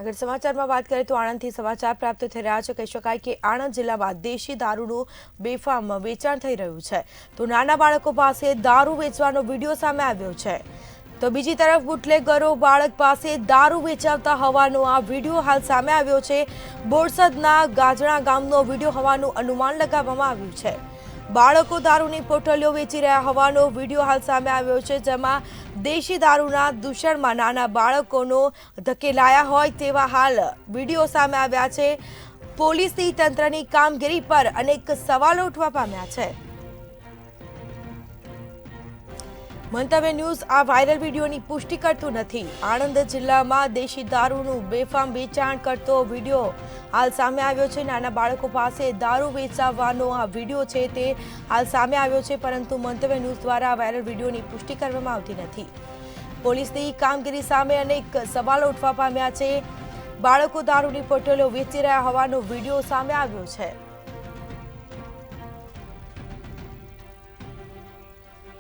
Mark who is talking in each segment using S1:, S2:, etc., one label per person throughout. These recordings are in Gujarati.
S1: આગળ સમાચારમાં વાત કરીએ તો આણંદથી સમાચાર પ્રાપ્ત થઈ રહ્યા છે। કહી શકાય કે આણંદ જિલ્લામાં દેશી દારૂનું બેફામ વેચાણ થઈ રહ્યું છે। તો નાના બાળકો પાસે દારૂ વેચવાનો વિડીયો સામે આવ્યો છે। તો બીજી તરફ બુટલેગરો બાળક પાસે દારૂ વેચાવતા હોવાનો આ વિડીયો હાલ સામે આવ્યો છે। બોરસદના ગાજણા ગામનો વિડીયો હોવાનું અનુમાન લગાવવામાં આવ્યું છે। બાળકો દારૂની પોટલીઓ વેચી રહ્યા હોવાનો વિડીયો હાલ સામે આવ્યો છે, જેમાં દેશી દારૂના દૂષણમાં નાના બાળકોનો ધકેલાયા હોય તેવા હાલ વિડીયો સામે આવ્યા છે। પોલીસની તંત્રની કામગીરી પર અનેક સવાલો ઉઠવા પામ્યા છે। મંતવ્ય ન્યૂઝ આ વાયરલ વિડીયોની પુષ્ટિ કરતું નથી। આણંદ જિલ્લામાં દેશી દારૂનું બેફામ વેચાણ કરતો વિડીયો હાલ સામે આવ્યો છે। નાના બાળકો પાસે દારૂ વેચાવવાનો આ વિડીયો છે તે હાલ સામે આવ્યો છે, પરંતુ મંતવ્ય ન્યૂઝ દ્વારા આ વાયરલ વિડીયોની પુષ્ટિ કરવામાં આવતી નથી। પોલીસની કામગીરી સામે અનેક સવાલો ઉઠવા પામ્યા છે। બાળકો દારૂની પોટલીઓ વેચી રહ્યા હોવાનો વિડીયો સામે આવ્યો છે।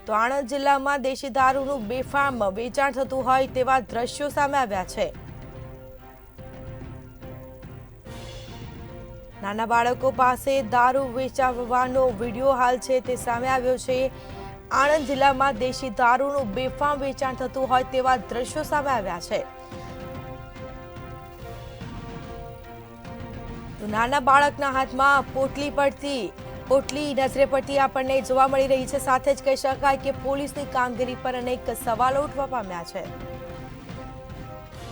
S1: તો આણંદ જિલ્લામાં દેશી દારૂનું બેફામ વેચાણ થતું હોય તેવા દ્રશ્યો સામે આવ્યા છે। નાના બાળકો પાસે દારૂ વેચાવવાનો વિડીયો હાલ છે તે સામે આવ્યો છે। આણંદ જિલ્લામાં દેશી દારૂનું બેફામ વેચાણ થતું હોય તેવા દ્રશ્યો સામે આવ્યા છે। તો નાના બાળકના હાથમાં પોટલી નજરે પડતી આપણને જોવા મળી રહી છે। સાથે જ કહી શકાય કે પોલીસની કામગીરી પર અનેક સવાલો ઉઠવા પામ્યા છે।